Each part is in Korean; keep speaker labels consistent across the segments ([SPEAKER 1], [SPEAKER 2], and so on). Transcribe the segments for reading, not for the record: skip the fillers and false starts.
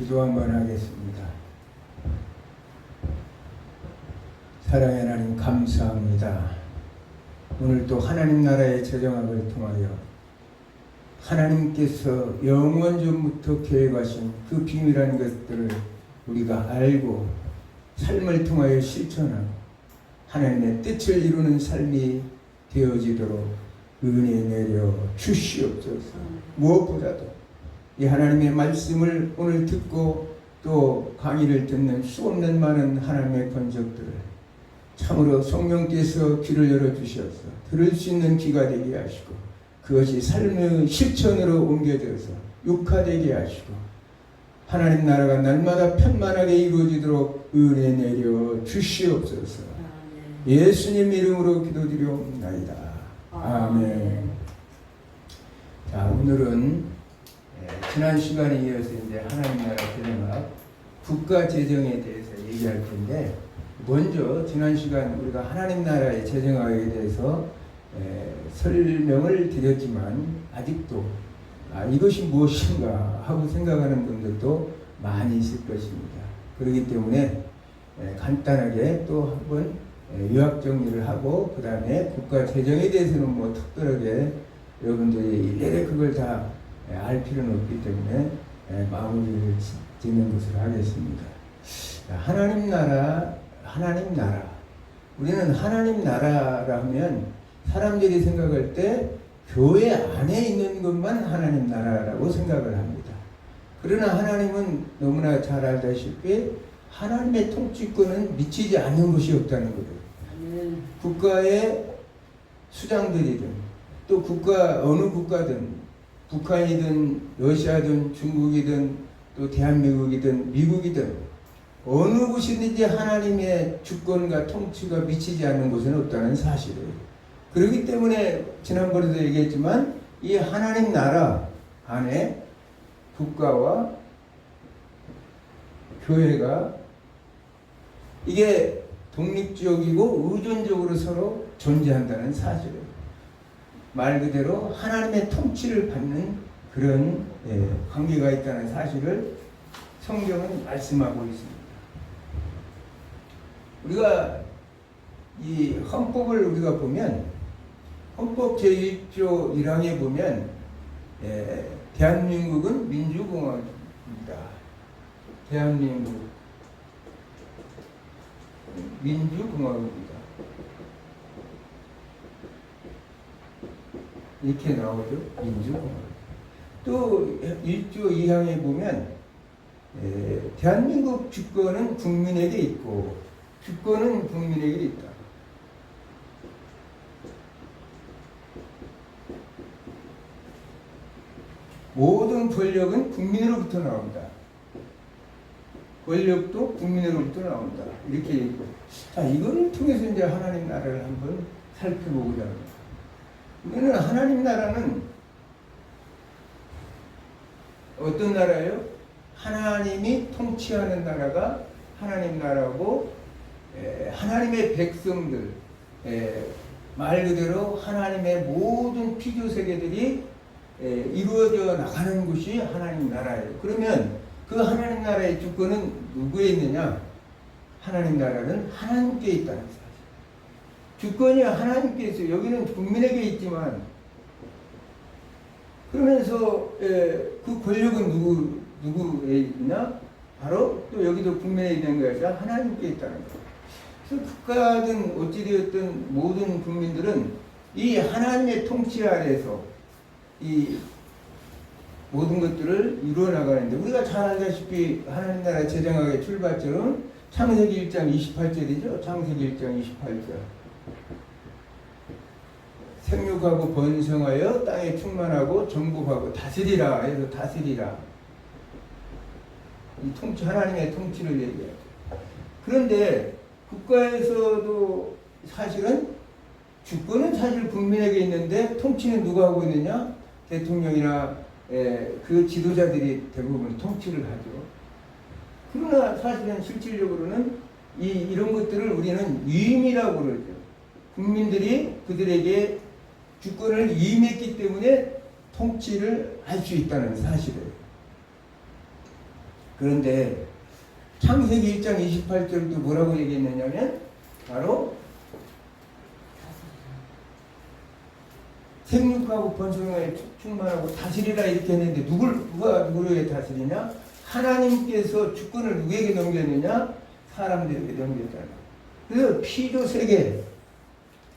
[SPEAKER 1] 기도 한번 하겠습니다. 사랑의 하나님 감사합니다. 오늘 또 하나님 나라의 재정학을 통하여 하나님께서 영원 전부터 계획하신 그 비밀한 것들을 우리가 알고 삶을 통하여 실천하고 하나님의 뜻을 이루는 삶이 되어지도록 은혜 내려 주시옵소서. 무엇보다도 이 하나님의 말씀을 오늘 듣고 또 강의를 듣는 수없는 많은 하나님의 권적들을 참으로 성령께서 귀를 열어주셔서 들을 수 있는 귀가 되게 하시고 그것이 삶의 실천으로 옮겨져서 육화되게 하시고 하나님 나라가 날마다 편만하게 이루어지도록 은혜 내려 주시옵소서. 예수님 이름으로 기도드리옵나이다. 아멘. 자, 오늘은 지난 시간에 이어서 이제 하나님 나라 재정학 국가 재정에 대해서 얘기할 텐데, 먼저 지난 시간 우리가 하나님 나라의 재정학에 대해서 설명을 드렸지만 아직도 이것이 무엇인가 하고 생각하는 분들도 많이 있을 것입니다. 그렇기 때문에 간단하게 또 한번 요약 정리를 하고 그 다음에 국가 재정에 대해서는 뭐 특별하게 여러분들이 일일이 그걸 다 알 필요는 없기 때문에 마무리를 짓는 것을 하겠습니다. 하나님 나라. 우리는 하나님 나라라면 사람들이 생각할 때 교회 안에 있는 것만 하나님 나라라고 생각을 합니다. 그러나 하나님은 너무나 잘 알다시피 하나님의 통치권은 미치지 않는 것이 없다는 거예요. 국가의 수장들이든 또 어느 국가든 북한이든 러시아든 중국이든 또 대한민국이든 미국이든 어느 곳이든지 하나님의 주권과 통치가 미치지 않는 곳은 없다는 사실이에요. 그렇기 때문에 지난번에도 얘기했지만 이 하나님 나라 안에 국가와 교회가 이게 독립적이고 의존적으로 서로 존재한다는 사실이에요. 말 그대로 하나님의 통치를 받는 그런 관계가 있다는 사실을 성경은 말씀하고 있습니다. 우리가 이 헌법을 우리가 보면 헌법 제1조 1항에 보면 대한민국은 민주공화국입니다. 대한민국 민주공화국입니다. 이렇게 나오죠. 민주공화국. 또 1조 2항에 보면 대한민국 주권은 국민에게 있고 주권은 국민에게 있다. 모든 권력은 국민으로부터 나온다. 권력도 국민으로부터 나온다. 이렇게 얘기해요. 자, 이거를 통해서 이제 하나님 나라를 한번 살펴보고자 합니다. 우리는 하나님 나라는 어떤 나라예요? 하나님이 통치하는 나라가 하나님 나라고 하나님의 백성들 말 그대로 하나님의 모든 피조 세계들이 이루어져 나가는 곳이 하나님 나라예요. 그러면 그 하나님 나라의 주권은 누구에 있느냐? 하나님 나라는 하나님께 있다는 사실. 주권이 하나님께 있어요. 여기는 국민에게 있지만 그러면서 그 권력은 누구에 있냐? 바로 또 여기도 국민에 있는 것이 하나님께 있다는 거예요. 그래서 국가든 어찌되었든 모든 국민들은 이 하나님의 통치 아래에서 이 모든 것들을 이루어 나가는데 우리가 잘 알다시피 하나님 나라 재정학의 출발점은 창세기 1장 28절이죠. 창세기 1장 28절. 생육하고 번성하여 땅에 충만하고 정복하고 다스리라 해서 다스리라. 이 통치, 하나님의 통치를 얘기해요. 그런데 국가에서도 사실은 주권은 사실 국민에게 있는데 통치는 누가 하고 있느냐? 대통령이나 그 지도자들이 대부분 통치를 하죠. 그러나 사실은 실질적으로는 이런 것들을 우리는 위임이라고 그러죠. 국민들이 그들에게 주권을 위임했기 때문에 통치를 할 수 있다는 사실이에요. 그런데 창세기 1장 28절도 뭐라고 얘기했느냐면 바로 생육하고 번성하여 충만하고 다스리라 이렇게 했는데 누가 누구를 다스리냐? 하나님께서 주권을 누구에게 넘겼느냐? 사람들에게 넘겼잖아. 그래서 피조 세계,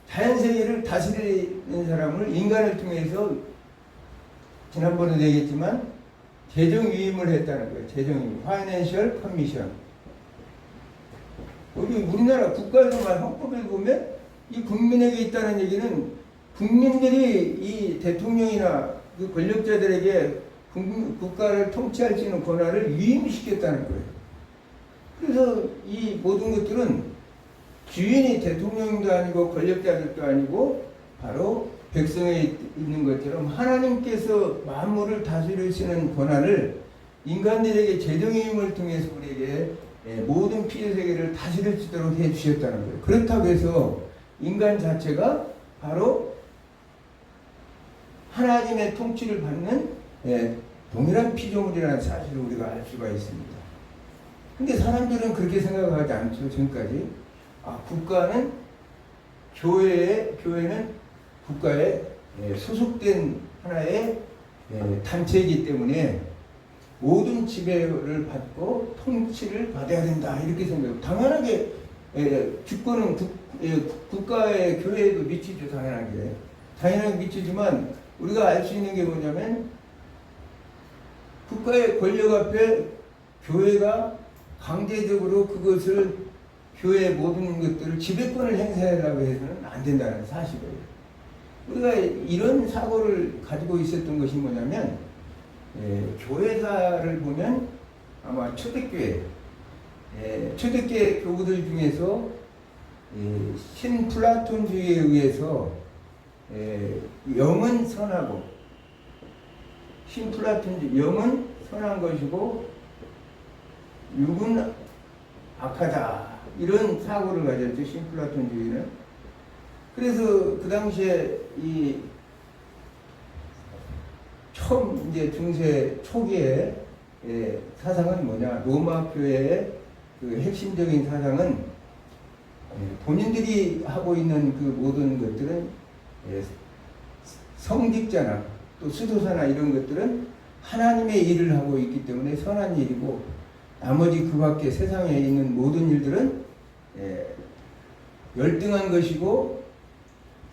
[SPEAKER 1] 자연 세계를 다스리는 사람을 인간을 통해서 지난번에도 얘기했지만 재정 위임을 했다는 거예요. 재정 위임, 파이낸셜 퍼미션. 우리나라 국가에서만 헌법에 보면 이 국민에게 있다는 얘기는 국민들이 이 대통령이나 그 권력자들에게 국가를 통치할 수 있는 권한을 위임시켰다는 거예요. 그래서 이 모든 것들은 주인이 대통령도 아니고 권력자들도 아니고 바로 백성에 있는 것처럼 하나님께서 만물을 다스리시는 권한을 인간들에게 재정임을 통해서 우리에게 모든 피조세계를 다스릴 수 있도록 해주셨다는 거예요. 그렇다고 해서 인간 자체가 바로 하나님의 통치를 받는 동일한 피조물이라는 사실을 우리가 알 수가 있습니다. 근데 사람들은 그렇게 생각하지 않죠. 지금까지. 국가는 교회는 국가에 소속된 하나의 단체이기 때문에 모든 지배를 받고 통치를 받아야 된다 이렇게 생각해요. 당연하게 주권은 국가의 교회에도 미치죠. 당연하게 미치지만 우리가 알 수 있는 게 뭐냐면 국가의 권력 앞에 교회가 강제적으로 그것을 교회의 모든 것들을 지배권을 행사하려고 해서는 안 된다는 사실이에요. 우리가 이런 사고를 가지고 있었던 것이 뭐냐면 교회사를 보면 아마 초대교회 교구들 중에서 신플라톤주의에 의해서 영은 선하고 신플라톤주의 영은 선한 것이고 육은 악하다 이런 사고를 가졌죠. 신플라톤주의는. 그래서 그 당시에 이 처음 이제 중세 초기에 사상은 뭐냐? 로마 교회의 그 핵심적인 사상은 본인들이 하고 있는 그 모든 것들은 성직자나 또 수도사나 이런 것들은 하나님의 일을 하고 있기 때문에 선한 일이고 나머지 그 밖에 세상에 있는 모든 일들은 열등한 것이고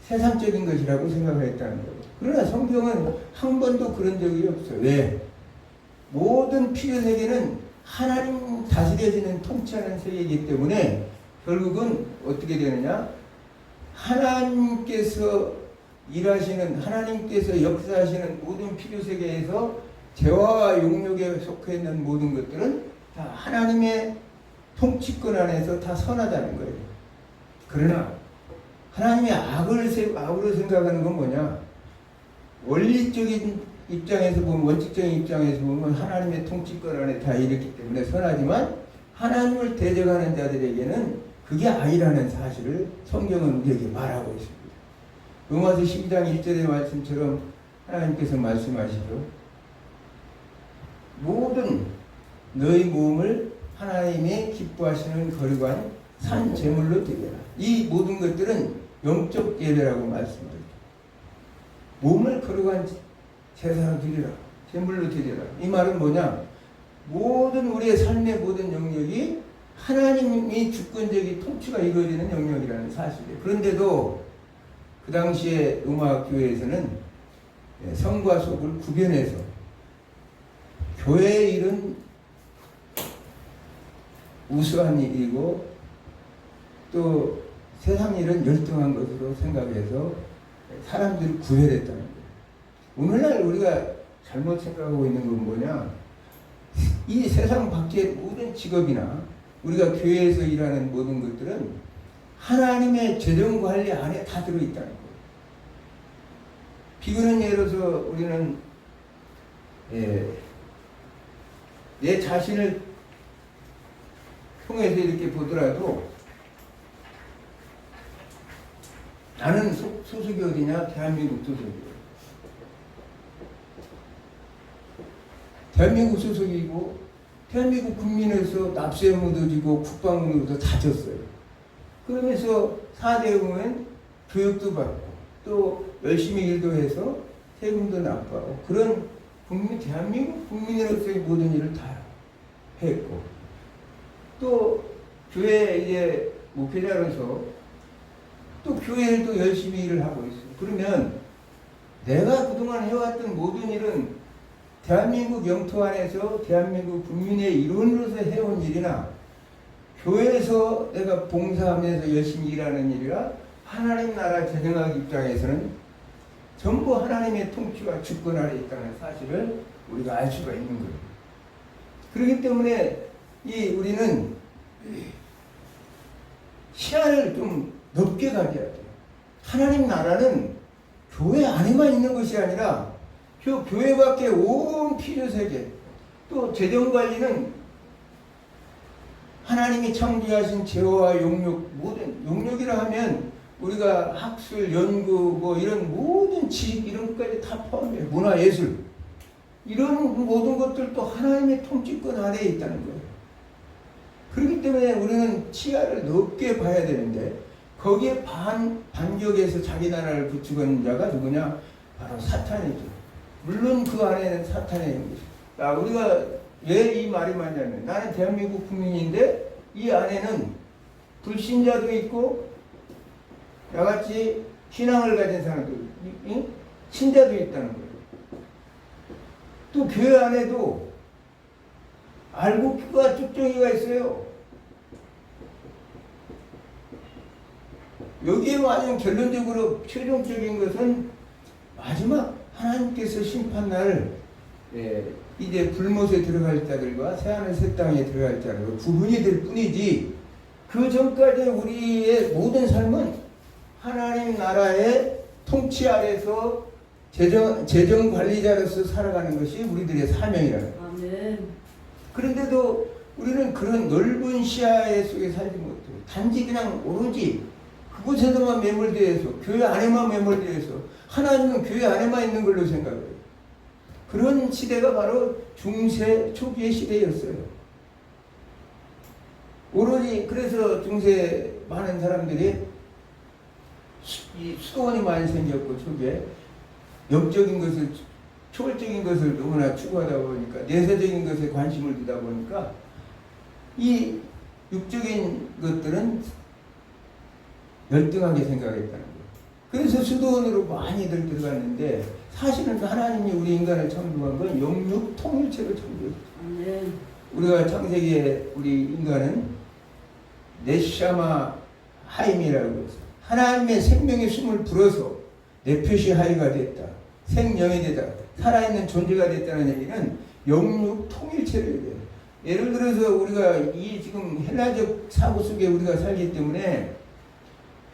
[SPEAKER 1] 세상적인 것이라고 생각했다는 거예요. 그러나 성경은 한 번도 그런 적이 없어요. 왜? 모든 피조세계는 하나님 다스려지는 통치하는 세계이기 때문에 결국은 어떻게 되느냐? 하나님께서 일하시는 하나님께서 역사하시는 모든 피조세계에서 재화와 욕력에 속해 있는 모든 것들은 다 하나님의 통치권 안에서 다 선하다는 거예요. 그러나 하나님의 악으로 생각하는 건 뭐냐? 원리적인 입장에서 보면, 원칙적인 입장에서 보면 하나님의 통치권 안에 다 이렇기 때문에 선하지만 하나님을 대적하는 자들에게는 그게 아니라는 사실을 성경은 우리에게 말하고 있습니다. 로마서 12장 1절의 말씀처럼 하나님께서 말씀하시죠. 모든 너희 몸을 하나님의 기뻐하시는 거룩한 산 제물로 드려라. 이 모든 것들은 영적 예배라고 말씀드립니다. 몸을 거룩한 제사로 드리라. 제물로 드리라. 이 말은 뭐냐? 모든 우리의 삶의 모든 영역이 하나님이 주권적인 통치가 이루어지는 영역이라는 사실이에요. 그런데도 그 당시에 로마 교회에서는 성과 속을 구별해서 교회의 일은 우수한 일이고 또 세상 일은 열등한 것으로 생각해서 사람들을 구별했다는 거예요. 오늘날 우리가 잘못 생각하고 있는 건 뭐냐? 이 세상 밖의 모든 직업이나 우리가 교회에서 일하는 모든 것들은 하나님의 재정 관리 안에 다 들어있다는 거예요. 비교는 예를 들어서 우리는 내 자신을 통해서 이렇게 보더라도 나는 소속이 어디냐? 대한민국 소속이에요. 대한민국 소속이고 대한민국 국민에서 납세무도 지고 국방무도 다 졌어요. 그러면서 4대 보면 교육도 받고 또 열심히 일도 해서 세금도 납부하고 그런 대한민국 국민으로서의 모든 일을 다 했고 또 교회 이제 목회자로서 또 교회를 또 열심히 일을 하고 있어요. 그러면 내가 그동안 해왔던 모든 일은 대한민국 영토 안에서 대한민국 국민의 일원으로서 해온 일이나 교회에서 내가 봉사하면서 열심히 일하는 일이라 하나님 나라 재정학 입장에서는 전부 하나님의 통치와 주권 아래 있다는 사실을 우리가 알 수가 있는 거예요. 그렇기 때문에 우리는 시야를 좀 넓게 가져야 돼요. 하나님 나라는 교회 안에만 있는 것이 아니라 교회 밖에 온 필요세계 또 재정관리는 하나님이 창조하신 재화와 용력 모든 용력이라 하면 우리가 학술, 연구 뭐 이런 모든 지식 이런 것까지 다 포함해요. 문화, 예술 이런 모든 것들도 하나님의 통치권 아래에 있다는 거예요. 그렇기 때문에 우리는 시야를 넓게 봐야 되는데 거기에 반격해서 자기 나라를 구축하는 자가 누구냐? 바로 사탄이죠. 물론 그 안에는 사탄의 것이다. 우리가 왜 이 말이 많냐면 나는 대한민국 국민인데 이 안에는 불신자도 있고 나같이 신앙을 가진 사람도 신자도 있다는 거예요. 또 교회 안에도 알고기가 쭉정이가 있어요. 여기에 완전 결론적으로 최종적인 것은 마지막 하나님께서 심판날 이제 불못에 들어갈 자들과 새하늘 새 땅에 들어갈 자들과 구분이 될 뿐이지 그 전까지 우리의 모든 삶은 하나님 나라의 통치 아래서 재정 관리자로서 살아가는 것이 우리들의 사명이라는 거예요. 아멘. 그런데도 우리는 그런 넓은 시야 속에 살지 못해요. 단지 그냥 오로지 그곳에서만 매몰되어 있어. 교회 안에만 매몰되어 있어. 하나님은 교회 안에만 있는 걸로 생각해요. 그런 시대가 바로 중세 초기의 시대였어요. 오로지 그래서 중세 많은 사람들이 이 수도원이 많이 생겼고 초기에 영적인 것을 초월적인 것을 너무나 추구하다 보니까 내세적인 것에 관심을 두다 보니까 이 육적인 것들은 열등하게 생각했다는 거예요. 그래서 수도원으로 많이들 들어갔는데 사실은 하나님이 우리 인간을 창조한 건 영육 통일체로 창조했어요. 우리가 창세기에 우리 인간은 네샤마 하임이라고 했어요. 하나님의 생명의 숨을 불어서 네표시 하이가 됐다. 생명이 되다. 살아있는 존재가 됐다는 얘기는 영육 통일체를 얘기해요. 예를 들어서 우리가 이 지금 헬라적 사고 속에 우리가 살기 때문에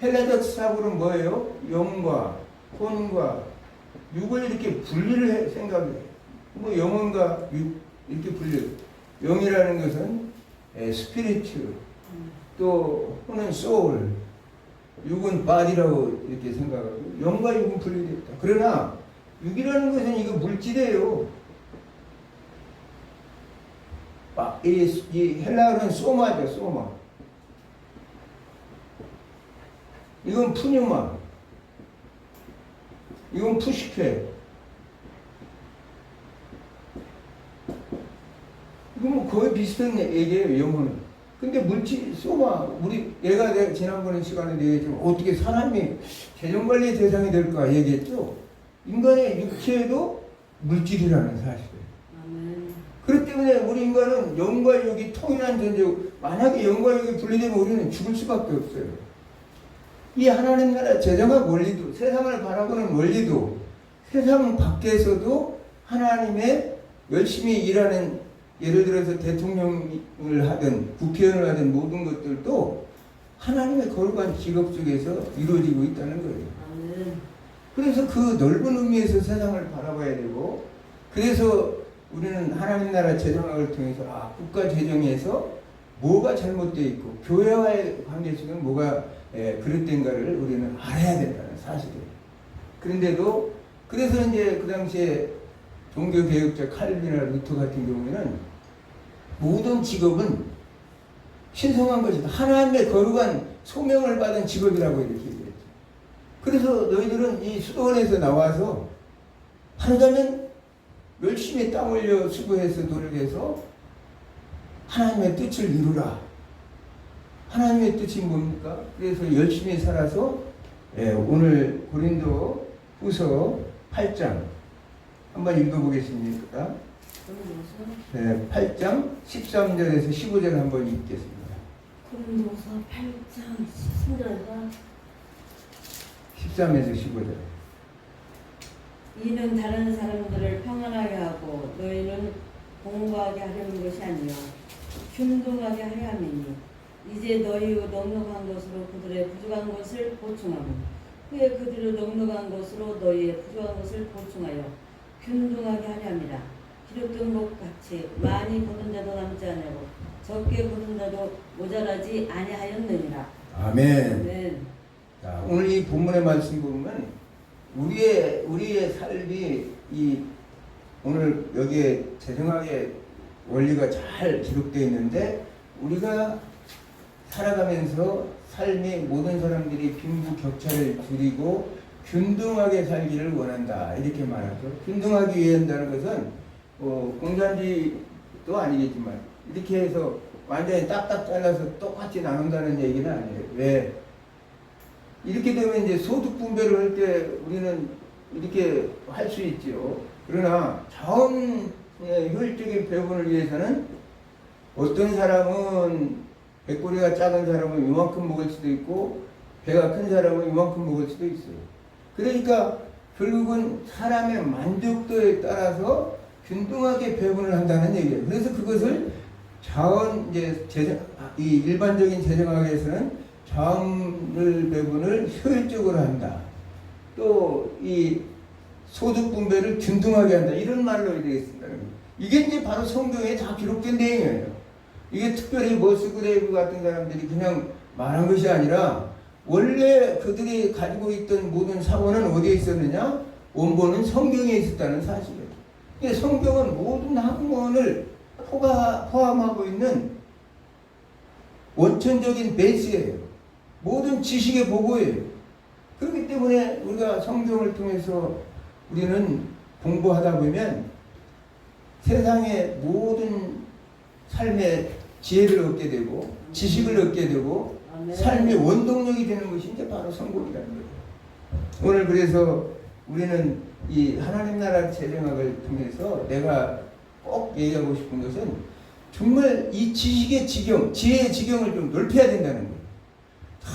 [SPEAKER 1] 헬라적 사고는 뭐예요? 영과 혼과 육을 이렇게 분리를 생각해요. 뭐 영혼과 육 이렇게 분리. 영이라는 것은 스피리트, 또 혼은 소울, 육은 바디라고 이렇게 생각하고 영과 육은 분리됐다. 그러나 육이라는 것은 이거 물질이에요. 이 헬라어는 소마죠, 소마. 이건 푸뉴마. 이건 푸시케. 이건 뭐 거의 비슷한 얘기예요, 영어는. 근데 물질, 소마, 내가 지난번에 시간에 얘기했지만 어떻게 사람이 재정관리의 대상이 될까 얘기했죠? 인간의 육체도 물질이라는 사실이에요. 그렇기 때문에 우리 인간은 영과 육이 통일한 존재고 만약에 영과 육이 분리되면 우리는 죽을 수밖에 없어요. 이 하나님 나라 재정학 원리도 세상을 바라보는 원리도 세상 밖에서도 하나님의 열심히 일하는 예를 들어서 대통령을 하든 국회의원을 하든 모든 것들도 하나님의 거룩한 직업 속에서 이루어지고 있다는 거예요. 그래서 그 넓은 의미에서 세상을 바라봐야 되고 그래서 우리는 하나님 나라 재정학을 통해서 국가 재정에서 뭐가 잘못되어 있고 교회와의 관계 속에는 뭐가 그릇된가를 우리는 알아야 된다는 사실이에요. 그런데도 그래서 이제 그 당시에 종교개혁자 칼빈이나 루터 같은 경우에는 모든 직업은 신성한 것이다. 하나님의 거룩한 소명을 받은 직업이라고 이렇게 얘기했죠. 그래서 너희들은 이 수도원에서 나와서 하려면 열심히 땀 흘려 수고해서 노력해서 하나님의 뜻을 이루라. 하나님의 뜻이 뭡니까? 그래서 열심히 살아서 오늘 고린도 후서 8장 한번 읽어보겠습니까? 8장 13절에서 15절 한번 읽겠습니다.
[SPEAKER 2] 고린도서 8장 13절에서
[SPEAKER 1] 13에서 15절.
[SPEAKER 2] 이는 다른 사람들을 평안하게 하고 너희는 공부하게 하려는 것이 아니요 균등하게 하려 함이니 이제 너희의 넉넉한 것으로 그들의 부족한 것을 보충하고 후에 그들의 넉넉한 것으로 너희의 부족한 것을 보충하여 균등하게 하려 함이라. 기록된 것 같이 많이 거둔 자도 남지 아니하고 적게 거둔 자도 모자라지 아니하였느니라.
[SPEAKER 1] 아멘.
[SPEAKER 2] 네.
[SPEAKER 1] 자, 오늘 이 본문의 말씀 보면 우리의 삶이 이 오늘 여기에 재정학의 원리가 잘 기록되어 있는데 우리가 살아가면서 삶의 모든 사람들이 빈부격차를 줄이고 균등하게 살기를 원한다 이렇게 말하죠. 균등하게 위해 한다는 것은 공산주의도 아니겠지만 이렇게 해서 완전히 딱딱 잘라서 똑같이 나눈다는 얘기는 아니에요. 왜? 이렇게 되면 이제 소득 분배를 할 때 우리는 이렇게 할 수 있죠. 그러나 자원 효율적인 배분을 위해서는 어떤 사람은 배꼽이가 작은 사람은 이만큼 먹을 수도 있고 배가 큰 사람은 이만큼 먹을 수도 있어요. 그러니까 결국은 사람의 만족도에 따라서 균등하게 배분을 한다는 얘기예요. 그래서 그것을 이 일반적인 재정학에서는 자원을 배분을 효율적으로 한다. 또 이 소득 분배를 균등하게 한다. 이런 말로 되겠습니다. 이게 이제 바로 성경에 다 기록된 내용이에요. 이게 특별히 머스그레이브 같은 사람들이 그냥 말한 것이 아니라 원래 그들이 가지고 있던 모든 사고는 어디에 있었느냐? 원본은 성경에 있었다는 사실이에요. 성경은 모든 학문을 포함하고 있는 원천적인 베이스예요. 모든 지식의 보고예요. 그렇기 때문에 우리가 성경을 통해서 우리는 공부하다 보면 세상의 모든 삶의 지혜를 얻게 되고 지식을 얻게 되고 삶의 원동력이 되는 것이 이제 바로 성공이라는 거예요. 오늘 그래서 우리는 이 하나님 나라 재정학을 통해서 내가 꼭 얘기하고 싶은 것은 정말 이 지식의 지경, 지혜의 지경을 좀 넓혀야 된다는 거예요. 다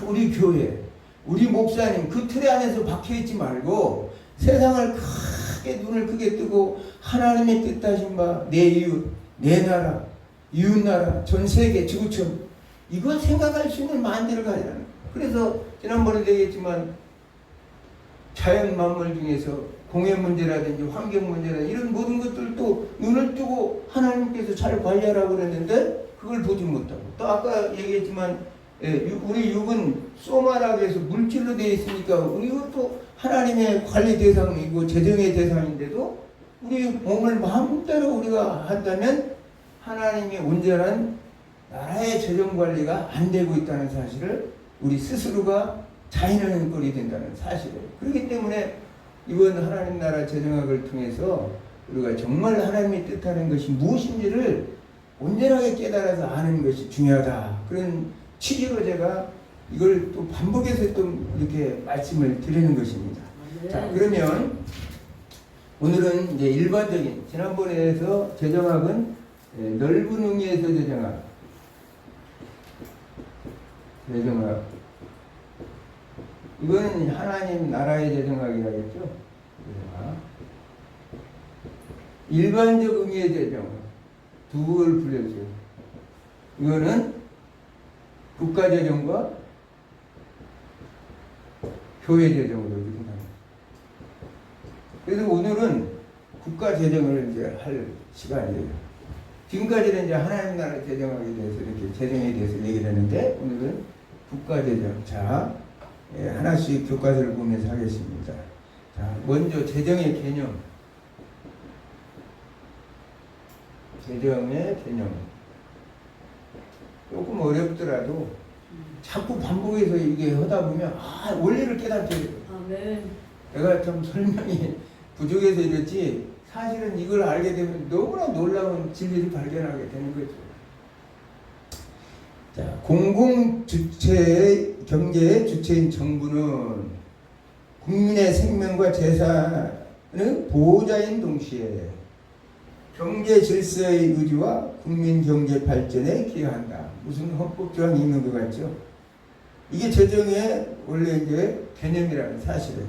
[SPEAKER 1] 우리 교회, 우리 목사님 그 틀에 안에서 박혀있지 말고 세상을 크게 눈을 크게 뜨고 하나님의 뜻하신 바, 내 이웃, 내 나라, 이웃 나라, 전 세계, 지구촌 이걸 생각할 수 있는 만들을 가지라는 거예요. 그래서 지난번에도 얘기했지만 자연 만물 중에서 공해 문제라든지 환경 문제라든지 이런 모든 것들도 눈을 뜨고 하나님께서 잘 관리하라고 그랬는데 그걸 보지 못하고 또 아까 얘기했지만 우리 육은 소마라고 해서 물질로 되어 있으니까 우리 이것도 하나님의 관리 대상이고 재정의 대상인데도 우리 몸을 마음대로 우리가 한다면 하나님이 온전한 나라의 재정 관리가 안 되고 있다는 사실을 우리 스스로가 자인하는 꼴이 된다는 사실이에요. 그렇기 때문에 이번 하나님 나라 재정학을 통해서 우리가 정말 하나님이 뜻하는 것이 무엇인지를 온전하게 깨달아서 아는 것이 중요하다. 그런 취지로 제가 이걸 또 반복해서 또 이렇게 말씀을 드리는 것입니다.
[SPEAKER 2] 네.
[SPEAKER 1] 자, 그러면 오늘은 이제 일반적인 지난번에서 재정학은 넓은 의미에서 재정학 이거는 하나님 나라의 재정학이라겠죠. 일반적 의미의 재정학 두를 불렸어요. 이거는 국가 재정과 교회 재정으로 이렇게 나눠요. 그래서 오늘은 국가 재정을 이제 할 시간이에요. 지금까지는 이제 하나님 나라 재정학에 대해서 이렇게 재정에 대해서 얘기를 했는데 오늘은 국가 재정. 자, 하나씩 교과서를 보면서 하겠습니다. 자, 먼저 재정의 개념. 재정의 개념. 조금 어렵더라도 자꾸 반복해서 이게 하다 보면 원리를 깨닫게 돼요.
[SPEAKER 2] 아멘.
[SPEAKER 1] 내가 좀 설명이 부족해서 이랬지 사실은 이걸 알게 되면 너무나 놀라운 진리를 발견하게 되는 거죠. 자, 공공주체의 경제의 주체인 정부는 국민의 생명과 재산의 보호자인 동시에 경제 질서의 유지와 국민 경제 발전에 기여한다. 무슨 헌법 조항이 있는 것 같죠? 이게 재정의 원래 이제 개념이라는 사실은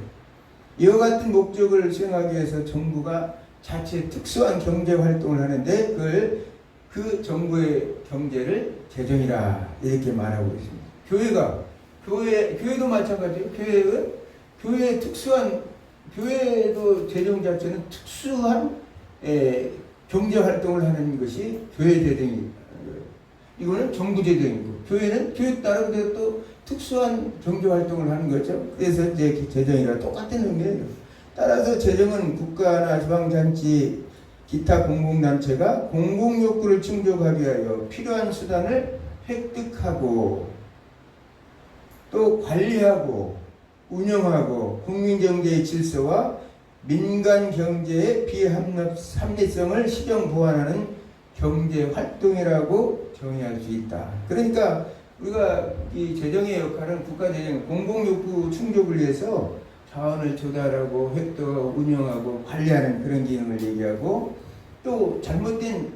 [SPEAKER 1] 이와 같은 목적을 수행하기 위해서 정부가 자체 특수한 경제 활동을 하는데 그걸 그 정부의 경제를 재정이라 이렇게 말하고 있습니다. 교회도 마찬가지예요. 교회의 특수한 교회도 재정 자체는 특수한 경제 활동을 하는 것이 교회 재정이 이거는 정부 재정이고 교회는 교회 나름대로 또 특수한 경제 활동을 하는 거죠. 그래서 이제 재정이랑 똑같은 의미예요. 따라서 재정은 국가나 지방자치 기타 공공단체가 공공욕구를 충족하기 위하여 필요한 수단을 획득하고 또 관리하고 운영하고 국민경제의 질서와 민간경제의 비합리성을 시정 보완하는 경제활동이라고 정의할 수 있다. 그러니까 우리가 이 재정의 역할은 국가재정 공공욕구 충족을 위해서 자원을 조달하고 획득하고 운영하고 관리하는 그런 기능을 얘기하고 또 잘못된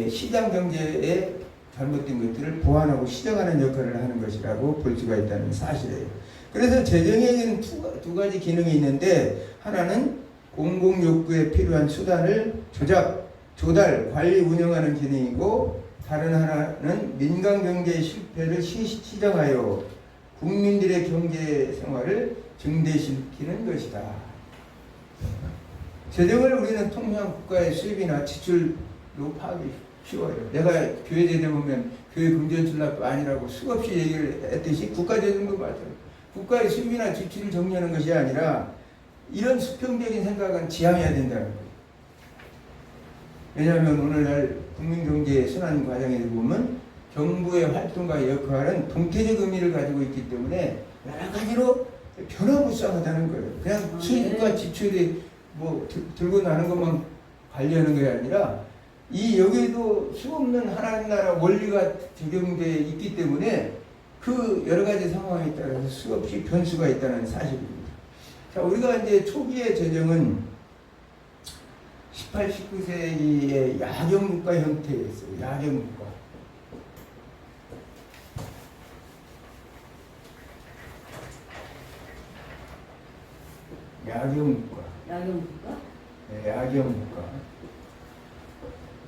[SPEAKER 1] 시장 경제의 잘못된 것들을 보완하고 시정하는 역할을 하는 것이라고 볼 수가 있다는 사실이에요. 그래서 재정에는 두 가지 기능이 있는데 하나는 공공욕구에 필요한 수단을 조달, 관리, 운영하는 기능이고 다른 하나는 민간경제의 실패를 시정하여 국민들의 경제 생활을 증대시키는 것이다. 재정을 우리는 통상 국가의 수입이나 지출로 파악이 쉬워요. 내가 교회 재정 보면 교회 금전출납도 아니라고 수없이 얘기를 했듯이 국가 재정도 맞아요. 국가의 수입이나 지출을 정리하는 것이 아니라 이런 수평적인 생각은 지향해야 된다는 거예요. 왜냐하면 오늘날 국민경제 순환 과정에 보면 정부의 활동과 역할은 동태적 의미를 가지고 있기 때문에 여러 가지로 변화무쌍하다는 거예요. 그냥 수입과 지출이 뭐 들고 나는 것만 관리하는 게 아니라 이 여기에도 수없는 하나님 나라 원리가 적용되어 있기 때문에 그 여러 가지 상황에 따라서 수없이 변수가 있다는 사실입니다. 자, 우리가 이제 초기의 재정은 18, 19세기의 야경국가 형태였어요. 야경국가. 야경국가. 네, 야경국가.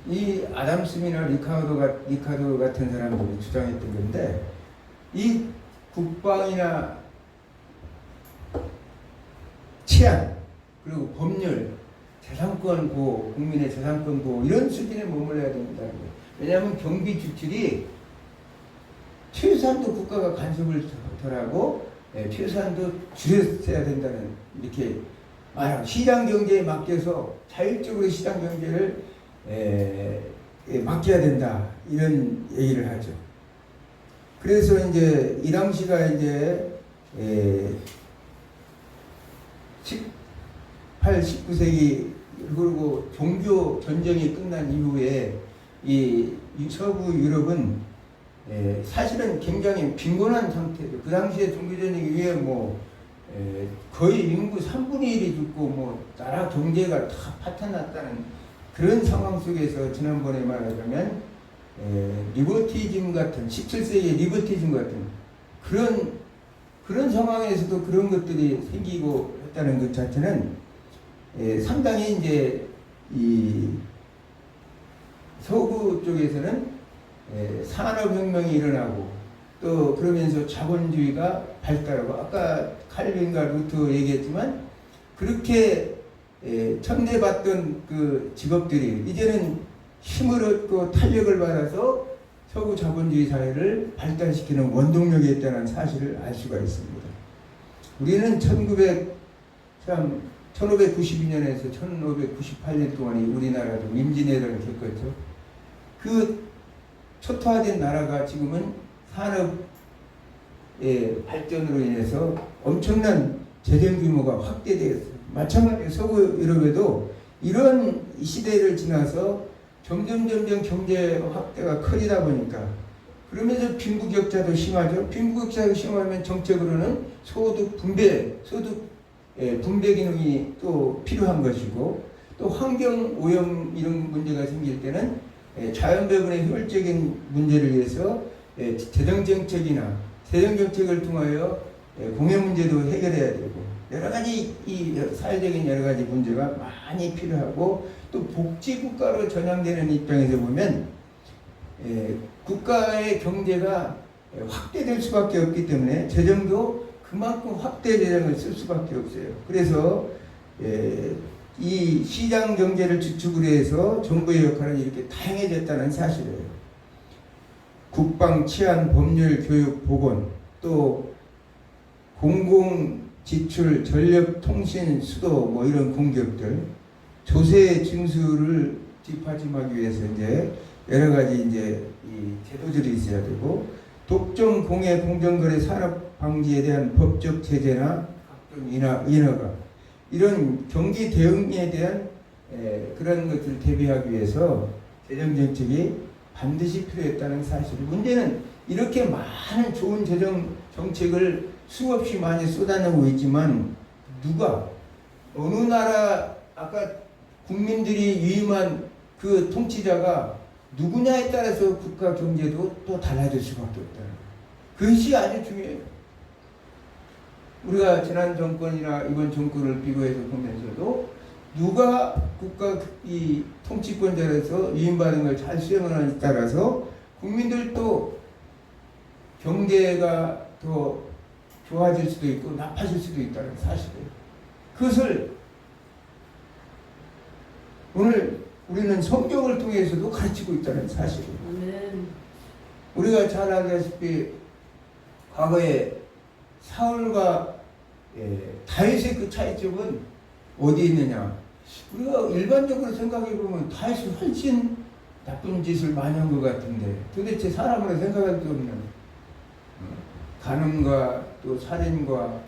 [SPEAKER 1] 이 아담 스미나 리카르도 같은 사람들이 주장했던 건데 이 국방이나 치안 그리고 법률 재산권 보호, 국민의 재산권 보호 이런 수준에 머물러야 된다는 거예요. 왜냐하면 경비 지출이 최소한도 국가가 간섭을 덜하고 최소한도 줄였어야 된다는 이렇게 말하고 시장 경제에 맡겨서 자율적으로 시장 경제를 맡겨야 된다 이런 얘기를 하죠. 그래서 이제 이 당시가 이제 18, 19세기 그리고 종교 전쟁이 끝난 이후에 이 서부 유럽은 사실은 굉장히 빈곤한 상태죠. 그 당시에 종교 전쟁 이후에 거의 인구 3분의 1이 죽고 나라 경제가 다 파탄났다는 그런 상황 속에서 지난번에 말하자면 리버티즘 같은 17세기의 리버티즘 같은 그런 상황에서도 그런 것들이 생기고 했다는 것 자체는 상당히 이제 이 서구 쪽에서는 산업혁명이 일어나고 또 그러면서 자본주의가 발달하고 아까 칼빈과 루터 얘기했지만 그렇게 천대받던 그 직업들이 이제는 힘을 얻고 탄력을 받아서 서구 자본주의 사회를 발달시키는 원동력이 있다는 사실을 알 수가 있습니다. 우리는 1592년에서 1598년 동안이 우리나라도 임진왜란을 겪었죠. 그 초토화된 나라가 지금은 산업의 발전으로 인해서 엄청난 재정 규모가 확대되었어요. 마찬가지로 서구 유럽에도 이런 시대를 지나서 점점 경제 확대가 커지다 보니까 그러면서 빈부격차도 심하죠. 빈부격차가 심하면 정책으로는 소득 분배 기능이 또 필요한 것이고 또 환경 오염 이런 문제가 생길 때는 자연 배분의 효율적인 문제를 위해서 재정 정책이나 재정 정책을 통하여 공해 문제도 해결해야 되고 여러 가지 이 사회적인 여러 가지 문제가 많이 필요하고 또 복지 국가로 전향되는 입장에서 보면 국가의 경제가 확대될 수밖에 없기 때문에 재정도 그만큼 확대 재정을 쓸 수밖에 없어요. 그래서 이 시장 경제를 주축으로 해서 정부의 역할은 이렇게 다양해졌다는 사실이에요. 국방, 치안, 법률, 교육, 보건, 또 공공 지출, 전력, 통신, 수도 뭐 이런 공격들, 조세 징수를 뒷받침하기 위해서 이제 여러 가지 이제 이 제도들이 있어야 되고 독점, 공해, 공정거래, 산업 방지에 대한 법적 제재나 각종 인허가 이런 경기 대응에 대한 그런 것들을 대비하기 위해서 재정 정책이 반드시 필요했다는 사실. 문제는 이렇게 많은 좋은 재정 정책을 수없이 많이 쏟아내고 있지만 누가 어느 나라 아까 국민들이 위임한 그 통치자가 누구냐에 따라서 국가 경제도 또 달라질 수밖에 없다. 그것이 아주 중요해요. 우리가 지난 정권이나 이번 정권을 비교해서 보면서도 누가 국가 이 통치권자로서 위임받은 걸 잘 수행하느냐에 따라서 국민들도 경제가 더 좋아질 수도 있고 나빠질 수도 있다는 사실이에요. 그것을 오늘 우리는 성경을 통해서도 가르치고 있다는 사실이에요.
[SPEAKER 2] 아멘.
[SPEAKER 1] 우리가 잘 알다시피 과거에 사울과 다윗의 그 차이점은 어디에 있느냐? 우리가 일반적으로 생각해 보면 다윗이 훨씬 나쁜 짓을 많이 한 것 같은데 도대체 사람으로 생각할 수 없는 간음과 또 살인과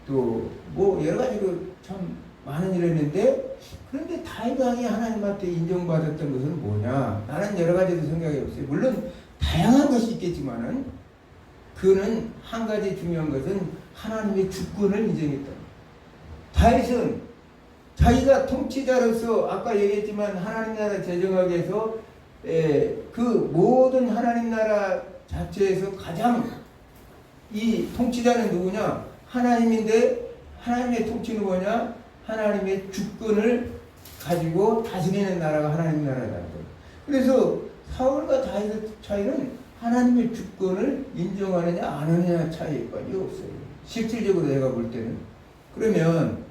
[SPEAKER 1] 또 뭐 여러 가지로 참 많은 일을 했는데 그런데 다윗 왕이 하나님한테 인정받았던 것은 뭐냐? 나는 여러 가지로 생각해 봤어요. 물론 다양한 것이 있겠지만은 그는 한 가지 중요한 것은 하나님의 주권을 인정했다. 다윗은 자기가 통치자로서 아까 얘기했지만 하나님 나라 제정하기 위해서 그 모든 하나님 나라 자체에서 가장 이 통치자는 누구냐? 하나님인데 하나님의 통치는 뭐냐? 하나님의 주권을 가지고 다스리는 나라가 하나님 나라라는 거예요. 그래서 사울과 다윗의 차이는 하나님의 주권을 인정하느냐 안 하느냐 차이밖에 없어요. 실질적으로 내가 볼 때는. 그러면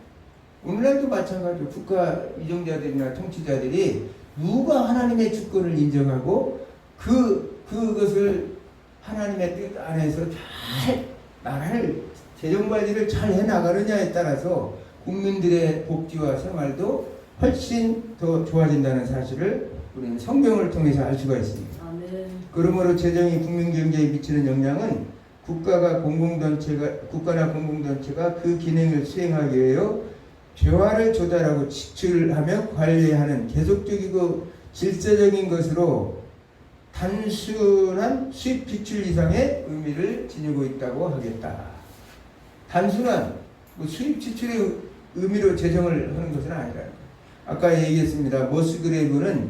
[SPEAKER 1] 오늘날도 마찬가지로 국가 위정자들이나 통치자들이 누가 하나님의 주권을 인정하고 그것을 하나님의 뜻 안에서 잘 나라를 재정관리를 잘 해나가느냐에 따라서 국민들의 복지와 생활도 훨씬 더 좋아진다는 사실을 우리는 성경을 통해서 알 수가 있습니다.
[SPEAKER 2] 아멘.
[SPEAKER 1] 그러므로 재정이 국민 경제에 미치는 영향은 국가나 공공단체가 그 기능을 수행하기 위하여 재화를 조달하고 지출하며 관리하는 계속적이고 질서적인 것으로 단순한 수입 지출 이상의 의미를 지니고 있다고 하겠다. 단순한 수입 지출의 의미로 재정을 하는 것은 아니라는 거예요. 아까 얘기했습니다. 머스그레이브는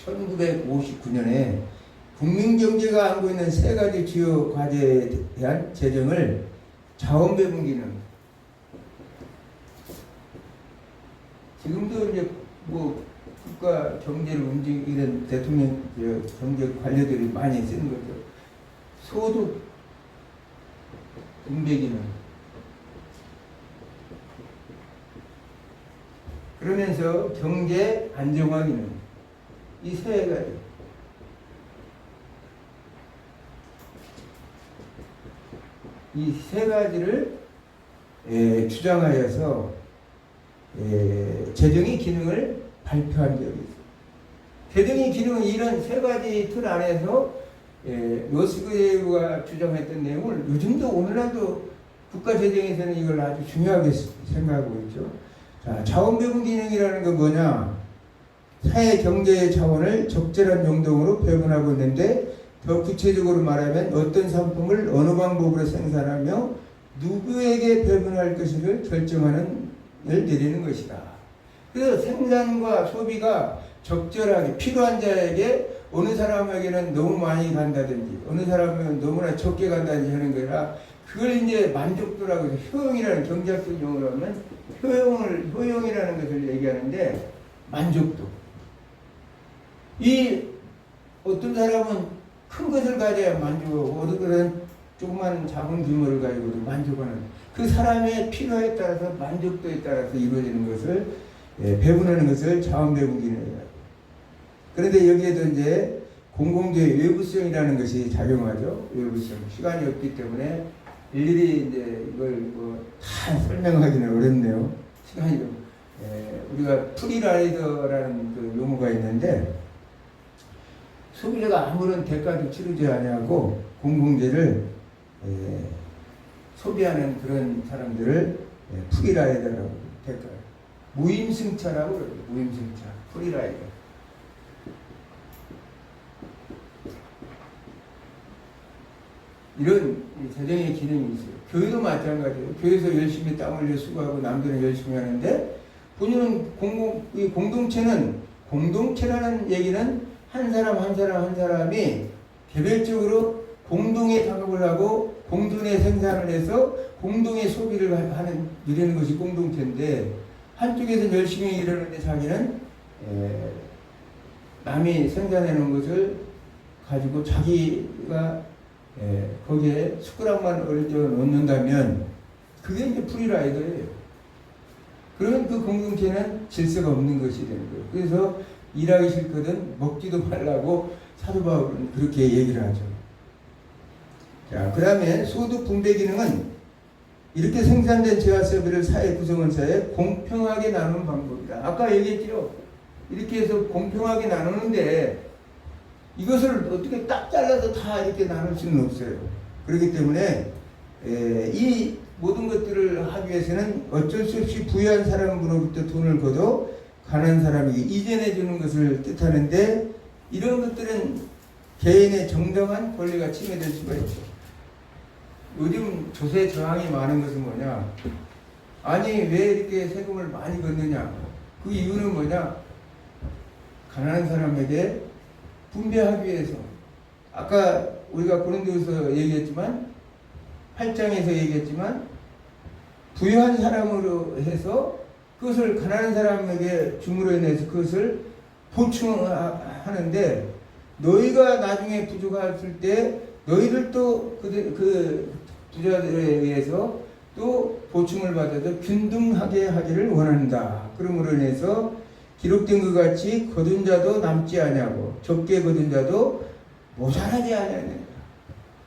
[SPEAKER 1] 1959년에 국민경제가 안고 있는 세 가지 주요 과제에 대한 재정을 자원배분기능, 지금도 이제 뭐 국가 경제를 움직이는 대통령 경제 관료들이 많이 쓰는 거죠. 소득 분배기능. 그러면서 경제 안정화 기능. 이 세 가지. 이 세 가지를 주장하여서 재정의 기능을 발표한 적이 있어요. 재정의 기능은 이런 세 가지 틀 안에서 로스그레이브가 주장했던 내용을 요즘도 오늘날도 국가 재정에서는 이걸 아주 중요하게 생각하고 있죠. 자, 자원배분 기능이라는 건 뭐냐? 사회 경제의 자원을 적절한 용도로 배분하고 있는데 더 구체적으로 말하면 어떤 상품을 어느 방법으로 생산하며 누구에게 배분할 것을 결정하는 을 내리는 것이다. 그래서 생산과 소비가 적절하게 필요한 자에게 어느 사람에게는 너무 많이 간다든지 어느 사람은 너무나 적게 간다든지 하는 거라 그걸 이제 만족도라고 해서 효용이라는 경제학적 용어로 하면 효용이라는 것을 얘기하는데 만족도. 이 어떤 사람은 큰 것을 가져야 만족하고 어떤 사람은 조그만 작은 규모를 가지고도 만족하는 그 사람의 필요에 따라서 만족도에 따라서 이루어지는 것을 배분하는 것을 자원배분 기능이라고. 그런데 여기에도 이제 공공재의 외부성이라는 것이 작용하죠. 외부성. 시간이 없기 때문에 일일이 이제 이걸 다 설명하기는 어렵네요. 시간이 좀. 우리가 프리라이더라는 그 용어가 있는데 소비자가 아무런 대가도 치르지 아니하고 공공재를 소비하는 그런 사람들을 프리라이더라고 대가 무임승차라고 그래요. 무임승차 프리라이더. 이런 재정의 기능이 있어요. 교회도 마찬가지예요. 교회에서 열심히 땀 흘려 수고하고 남들은 열심히 하는데 본인은 이 공동체는 공동체라는 얘기는 한 사람 한 사람이 개별적으로 공동의 작업을 하고 공동의 생산을 해서 공동의 소비를 누리는 것이 공동체인데 한쪽에서 열심히 일하는데 자기는 남이 생산해 놓은 것을 가지고 자기가 거기에 숟가락만 얹어 놓는다면 그게 이제 프리라이더예요. 그러면 그 공동체는 질서가 없는 것이 되는 거예요. 그래서 일하기 싫거든 먹지도 말라고 사도 바울은 그렇게 얘기를 하죠. 자, 그 다음에 소득 분배 기능은 이렇게 생산된 재화 서비를 사회 구성원사에 공평하게 나누는 방법이다. 아까 얘기했죠. 이렇게 해서 공평하게 나누는데 이것을 어떻게 딱 잘라서 다 이렇게 나눌 수는 없어요. 그렇기 때문에 이 모든 것들을 하기 위해서는 어쩔 수 없이 부유한 사람으로부터 돈을 걷어 가난한 사람에게 이전해 주는 것을 뜻하는데 이런 것들은 개인의 정당한 권리가 침해될 수가 있죠. 요즘 조세 저항이 많은 것은 뭐냐? 아니 왜 이렇게 세금을 많이 걷느냐? 그 이유는 뭐냐? 가난한 사람에게 분배하기 위해서. 아까 우리가 고린도에서 얘기했지만 8장에서 얘기했지만 부유한 사람으로 해서 그것을 가난한 사람에게 줌으로 인해서 그것을 보충하는데 너희가 나중에 부족했을 때 너희들 또 그 부자들에 의해서 또 보충을 받아서 균등하게 하기를 원한다. 그러므로 인해서 기록된 것 같이 거둔 자도 남지 아니하고 적게 거둔 자도 모자라지 아니하느니라.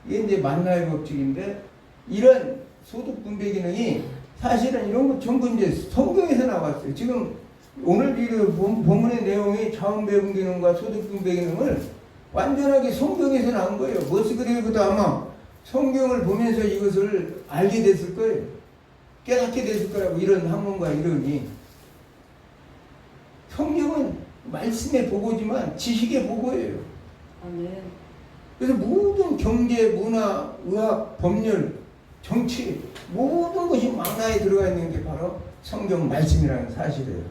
[SPEAKER 1] 이게 이제 만나의 법칙인데 이런 소득 분배 기능이 사실은 이런 거 전부 이제 성경에서 나왔어요. 지금 오늘 이 본문의 내용이 자원배분 기능과 소득 분배 기능을 완전하게 성경에서 나온 거예요. 머스그레이브도 아마 성경을 보면서 이것을 알게 됐을 거예요. 깨닫게 됐을 거라고 이런 학문과 이론이. 성경은 말씀의 보고지만 지식의 보고예요.
[SPEAKER 2] 아멘.
[SPEAKER 1] 그래서 모든 경제, 문화, 의학, 법률, 정치 모든 것이 망라에 들어가 있는 게 바로 성경 말씀이라는 사실이에요.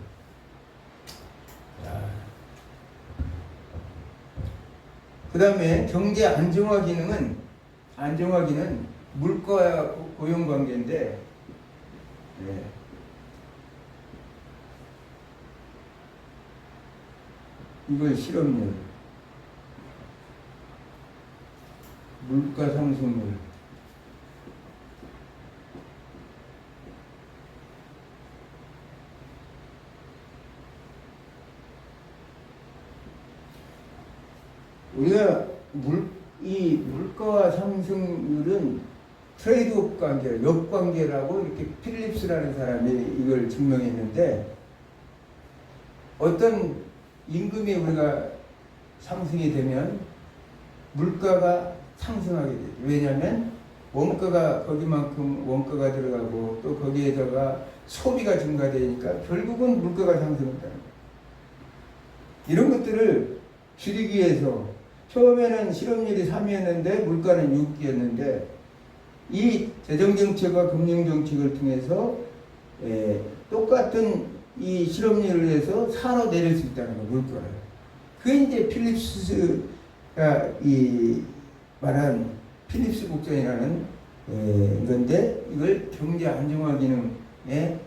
[SPEAKER 1] 그 다음에 경제 안정화 기능은 물가와 고용 관계인데 이걸 실업률, 물가 상승률, 우리가 이 물가와 상승률은 트레이드오프 관계, 역관계라고 이렇게 필립스라는 사람이 이걸 증명했는데 어떤 임금이 우리가 상승이 되면 물가가 상승하게 되죠. 왜냐하면 원가가 거기만큼 원가가 들어가고 또 거기에다가 소비가 증가되니까 결국은 물가가 상승한다는 거예요. 이런 것들을 줄이기 위해서 처음에는 실업률이 3이었는데 물가는 6이었는데 이 재정정책과 금융정책을 통해서 똑같은 이 실업률을 해서 4로 내릴 수 있다는 거예요. 물가를. 그게 이제 필립스가 이 말한 필립스 곡선이라는 건데 이걸 경제 안정화 기능에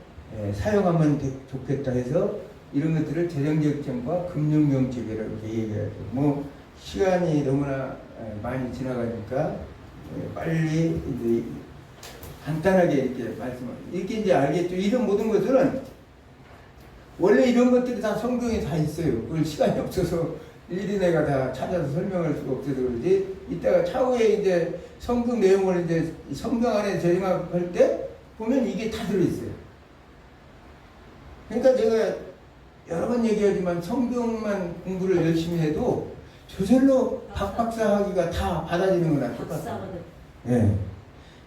[SPEAKER 1] 사용하면 좋겠다 해서 이런 것들을 재정정책과 금융정책이라고 얘기해야죠. 뭐 시간이 너무나 많이 지나가니까 빨리 이제 간단하게 이렇게 말씀합니다. 이렇게 이제 알겠죠. 이런 모든 것들은 원래 이런 것들이 다 성경에 다 있어요. 그걸 시간이 없어서 일일이 내가 다 찾아서 설명할 수가 없어서 그러지. 이따가 차후에 이제 성경 내용을 이제 성경 안에 재림합할 때 보면 이게 다 들어있어요. 그러니까 제가 여러 번 얘기하지만 성경만 공부를 열심히 해도 저절로 박박사 하기가 다 받아지는 거나 똑같아요. 네.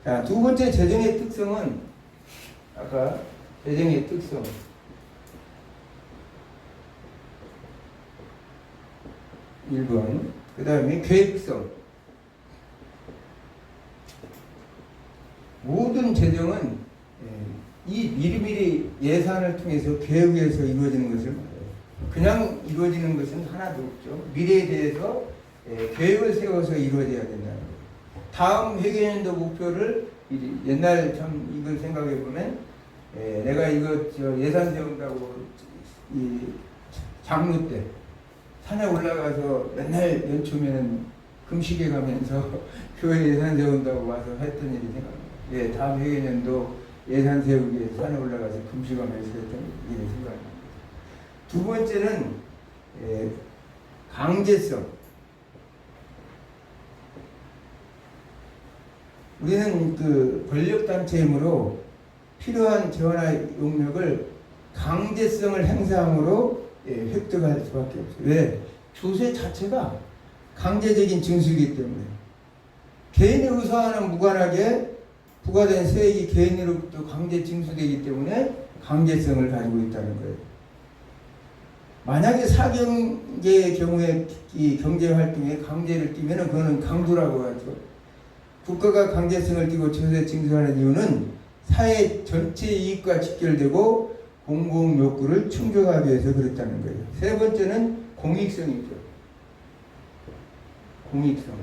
[SPEAKER 1] 자, 두 번째 재정의 특성은 아까 재정의 특성. 1번. 그 다음에 계획성. 모든 재정은 이 미리미리 예산을 통해서 계획해서 이루어지는 것을 말해요. 그냥 이루어지는 것은 하나도 없죠. 미래에 대해서 계획을 세워서 이루어져야 된다는 거예요. 다음 회계연도 목표를 옛날 참 이걸 생각해 보면 내가 이거 예산 세운다고 이 장로 때 산에 올라가서 맨날 연초면 금식에 가면서 교회 예산 세운다고 와서 했던 일이 생각납니다. 예, 다음 회계연도 예산 세우기 위해서 산에 올라가서 금식하면서 했던 일이 생각납니다. 두 번째는 강제성. 우리는 그 권력단체이므로 필요한 재원화 용역을 강제성을 행사함으로 획득할 수밖에 없어요. 왜? 조세 자체가 강제적인 징수이기 때문에 개인의 의사와는 무관하게 부과된 세액이 개인으로부터 강제 징수되기 때문에 강제성을 가지고 있다는 거예요. 만약에 사경제의 경우에 이 경제활동에 강제를 띠면 그거는 강도라고 하죠. 국가가 강제성을 띠고 조세 징수하는 이유는 사회 전체 이익과 직결되고 공공 욕구를 충족하기 위해서 그렇다는 거예요. 세 번째는 공익성이죠. 공익성.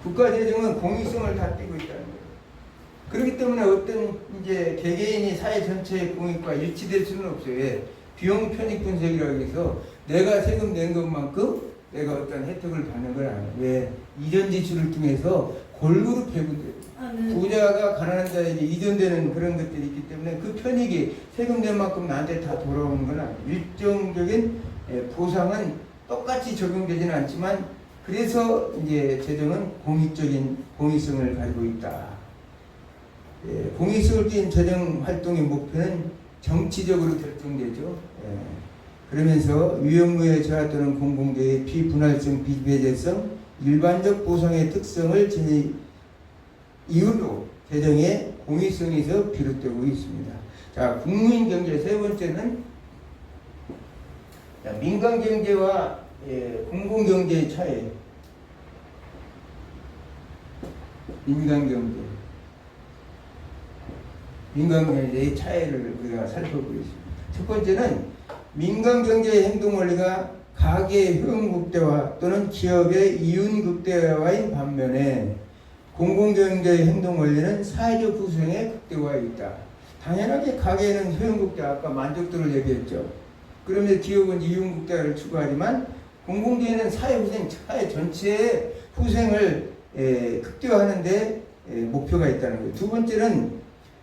[SPEAKER 1] 국가 재정은 공익성을 다 띠고 있다는 거예요. 그렇기 때문에 어떤 이제 개개인이 사회 전체의 공익과 유치될 수는 없어요. 왜? 비용 편익 분석이라고 해서 내가 세금 낸 것만큼 내가 어떤 혜택을 받는 건 아니에요. 왜? 이전 지출을 통해서 골고루 배분돼요. 부자가 가난한 자에게 이전되는 그런 것들이 있기 때문에 그 편익이 세금 낸 만큼 나한테 다 돌아오는 건 아니에요. 일정적인 보상은 똑같이 적용되지는 않지만 그래서 이제 재정은 공익적인 공익성을 가지고 있다. 공익성을 띈 재정 활동의 목표는 정치적으로 결정되죠. 그러면서 위험무예 저하 또는 공공재의 비분할성, 비배제성, 일반적 보상의 특성을 지닌 이유로 재정의 공익성에서 비롯되고 있습니다. 자, 국민경제 세 번째는 민간경제와 공공경제의 차이. 민간경제의 차이를 우리가 살펴보겠습니다. 첫 번째는 민간경제의 행동원리가 가계의 효용극대화 또는 기업의 이윤극대화인 반면에 공공경제의 행동원리는 사회적 구성의 극대화에 있다. 당연하게 가계는 효용극대화, 아까 만족도를 얘기했죠. 그러면 기업은 이윤극대화를 추구하지만 공공경제는 사회 전체의 후생을 극대화하는 데 목표가 있다는 거예요. 두 번째는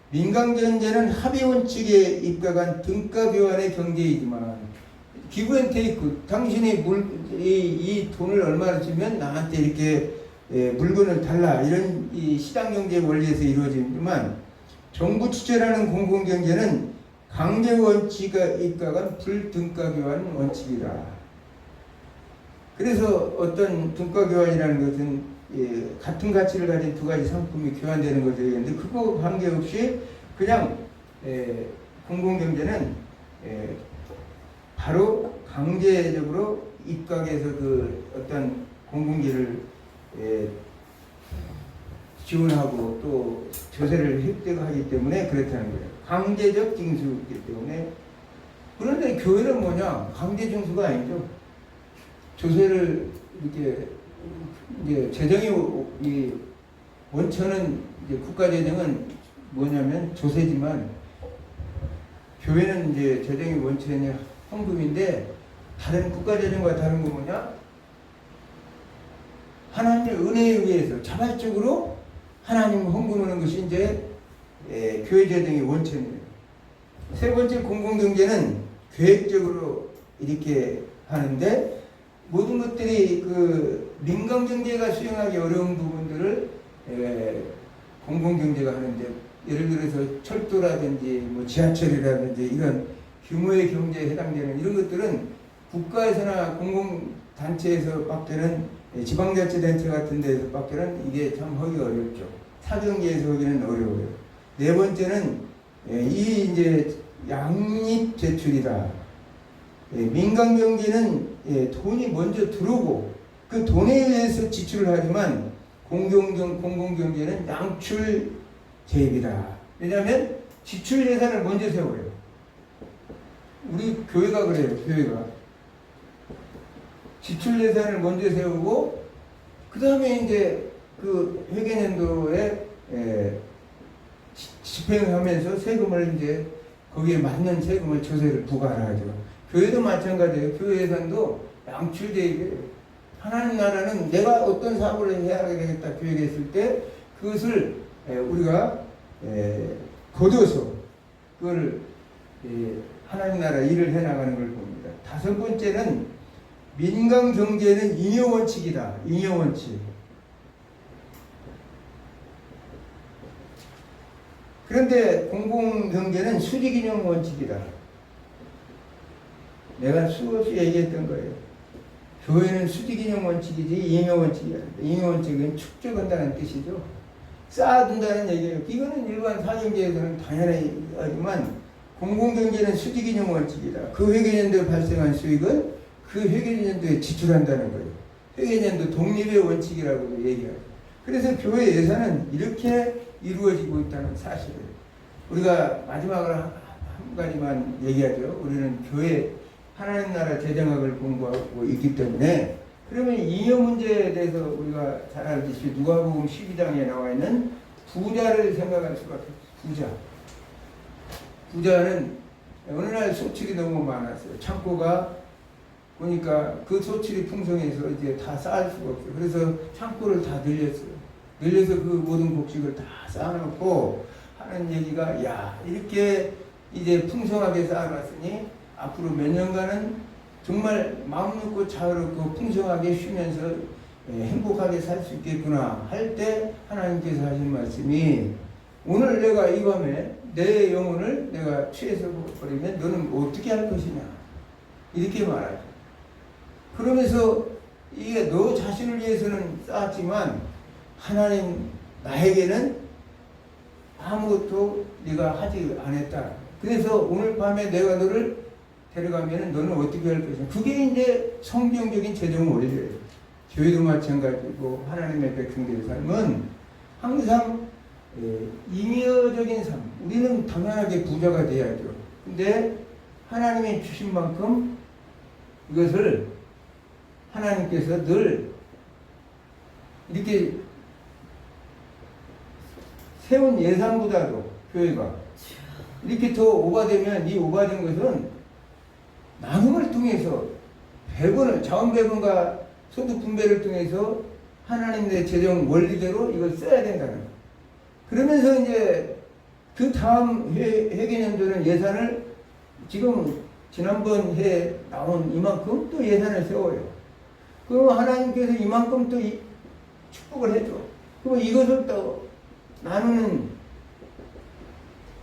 [SPEAKER 1] 민간경제는 합의원칙에 입각한 등가교환의 경제이지만 기브앤테이크, 당신이 이 돈을 얼마나 주면 나한테 이렇게 물건을 달라, 이런 이 시장경제 원리에서 이루어지지만 정부 주체라는 공공경제는 강제원칙에 입각한 불등가교환 원칙이다. 그래서 어떤 분과 교환이라는 것은 같은 가치를 가진 두 가지 상품이 교환되는 것을 얘기하는데 그거 관계없이 그냥 공공경제는 바로 강제적으로 입각해서 그 어떤 공공기를 지원하고 또 조세를 획득하기 때문에 그렇다는 거예요. 강제적 징수이기 때문에. 그런데 교회는 뭐냐? 강제 징수가 아니죠. 조세를 이렇게 이제 재정이 이 원천은 이제 국가 재정은 뭐냐면 조세지만 교회는 이제 재정이 원천이 헌금인데 다른 국가 재정과 다른 거 뭐냐? 하나님의 은혜에 의해서 자발적으로 하나님 헌금하는 것이 이제 교회 재정의 원천이에요. 세 번째 공공경제는 계획적으로 이렇게 하는데 모든 것들이 그 민간경제가 수행하기 어려운 부분들을 공공경제가 하는데 예를 들어서 철도라든지 뭐 지하철이라든지 이런 규모의 경제에 해당되는 이런 것들은 국가에서나 공공단체에서 밖에는 지방자치단체 같은 데서 밖에는 이게 참 하기 어렵죠. 사경계에서 하기는 어려워요. 네 번째는 이 이제 양립 제출이다. 민간 경제는 돈이 먼저 들어오고 그 돈에 의해서 지출을 하지만 공공경제는 양출 재입이다. 왜냐하면 지출 예산을 먼저 세워요. 우리 교회가 그래요. 교회가 지출 예산을 먼저 세우고 그 다음에 이제 그 회계년도에 집행하면서 세금을 이제 거기에 맞는 세금을 조세를 부과하죠. 교회도 마찬가지예요. 교회 예산도 양출재입이에요. 하나님 나라는 내가 어떤 사업을 해야 되겠다 계획했을 때 그것을 우리가 거둬서 그걸 하나님 나라 일을 해나가는 걸 봅니다. 다섯 번째는 민간 경제는 잉여 원칙이다. 잉여 원칙. 그런데 공공 경제는 수직인용 원칙이다. 내가 수없이 얘기했던 거예요. 교회는 수직인용 원칙이지 잉여 원칙이 아니다. 잉여 원칙은 축적한다는 뜻이죠. 쌓아둔다는 얘기예요. 이거는 일반 사경제에서는 당연히 하지만 공공경제는 수직인용 원칙이다. 그 회계년도에 발생한 수익은 그 회계년도에 지출한다는 거예요. 회계년도 독립의 원칙이라고 얘기하죠. 그래서 교회 예산은 이렇게 이루어지고 있다는 사실을 우리가 마지막으로 한 가지만 얘기하죠. 우리는 교회 하나님 나라 재정학을 공부하고 있기 때문에 그러면 잉여 문제에 대해서 우리가 잘 알듯이 누가복음 12장에 나와 있는 부자를 생각할 수밖에 없어요. 부자는 어느 날 소출이 너무 많았어요. 창고가 보니까 그 소출이 풍성해서 이제 다 쌓을 수가 없어요. 그래서 창고를 다 늘렸어요. 늘려서 그 모든 곡식을 다 쌓아놓고 하는 얘기가 야 이렇게 이제 풍성하게 쌓아놨으니 앞으로 몇 년간은 정말 마음 놓고 자유롭고 풍성하게 쉬면서 행복하게 살 수 있겠구나 할 때 하나님께서 하신 말씀이 오늘 내가 이 밤에 내 영혼을 내가 취해서 버리면 너는 어떻게 할 것이냐 이렇게 말하죠. 그러면서 이게 너 자신을 위해서는 쌓았지만 하나님 나에게는 아무것도 네가 하지 않았다. 그래서 오늘 밤에 내가 너를 데려가면 너는 어떻게 할 것이냐. 그게 이제 성경적인 재정 원리예요. 교회도 마찬가지고 하나님의 백성들의 삶은 항상 잉여적인 삶. 우리는 당연하게 부자가 돼야죠. 근데 하나님이 주신 만큼 이것을 하나님께서 늘 이렇게 세운 예산보다도 교회가 이렇게 더 오바되면 이 오바된 것은 나눔을 통해서 배분을 자원 배분과 소득 분배를 통해서 하나님의 재정 원리대로 이걸 써야 된다는 거예요. 그러면서 이제 그 다음 회계년도는 예산을 지금 지난번 해에 나온 이만큼 또 예산을 세워요. 그럼 하나님께서 이만큼 또 축복을 해줘. 그럼 이것을 또 나누는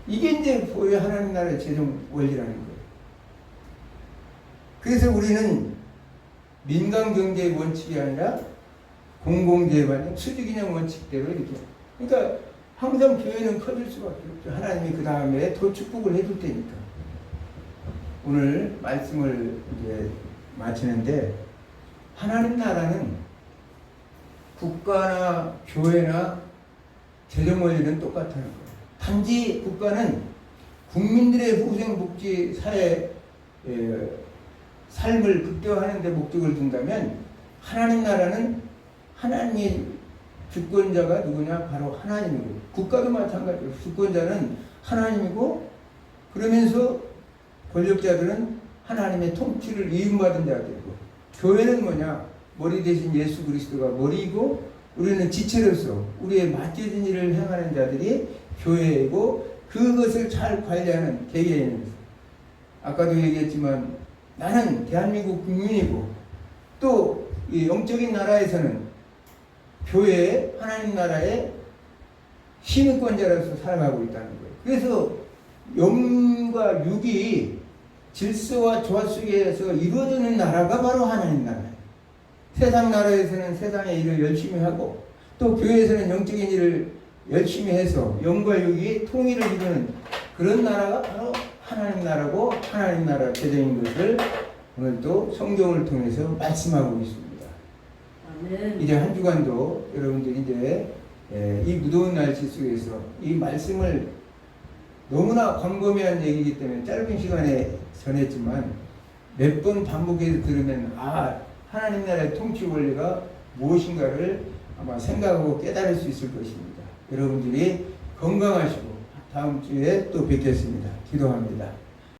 [SPEAKER 1] 이게 이제 보여 하나님 나라의 재정 원리라는 거예요. 그래서 우리는 민간 경제의 원칙이 아니라 공공재반 수직인형 원칙대로 이렇게. 그러니까 항상 교회는 커질 수밖에 없죠. 하나님이 그 다음에 더 축복을 해줄 테니까. 오늘 말씀을 이제 마치는데, 하나님 나라는 국가나 교회나 재정 원리는 똑같다는 거예요. 단지 국가는 국민들의 후생복지 사회 삶을 극대화하는 데 목적을 둔다면, 하나님 나라는 하나님의 주권자가 누구냐? 바로 하나님이고, 국가도 마찬가지로 주권자는 하나님이고, 그러면서 권력자들은 하나님의 통치를 이음받은 자들이고, 교회는 뭐냐? 머리 대신 예수 그리스도가 머리이고, 우리는 지체로서 우리의 맡겨진 일을 행하는 자들이 교회이고, 그것을 잘 관리하는 개개인입니다. 아까도 얘기했지만 나는 대한민국 국민이고, 또 이 영적인 나라에서는 교회의 하나님 나라의 시민권자로서 살아가고 있다는 거예요. 그래서 영과 육이 질서와 조화 속에서 이루어지는 나라가 바로 하나님 나라예요. 세상 나라에서는 세상의 일을 열심히 하고, 또 교회에서는 영적인 일을 열심히 해서 영과 육이 통일을 이루는 그런 나라가 바로 하나님 나라고, 하나님 나라 제정인 것을 오늘도 성경을 통해서 말씀하고 있습니다.
[SPEAKER 2] 아멘.
[SPEAKER 1] 이제 한 주간도 여러분들이 이제 이 무더운 날씨 속에서 이 말씀을 너무나 광범위한 얘기이기 때문에 짧은 시간에 전했지만 몇 번 반복해서 들으면 하나님 나라의 통치 원리가 무엇인가를 아마 생각하고 깨달을 수 있을 것입니다. 여러분들이 건강하시고 다음 주에 또 뵙겠습니다. 기도합니다.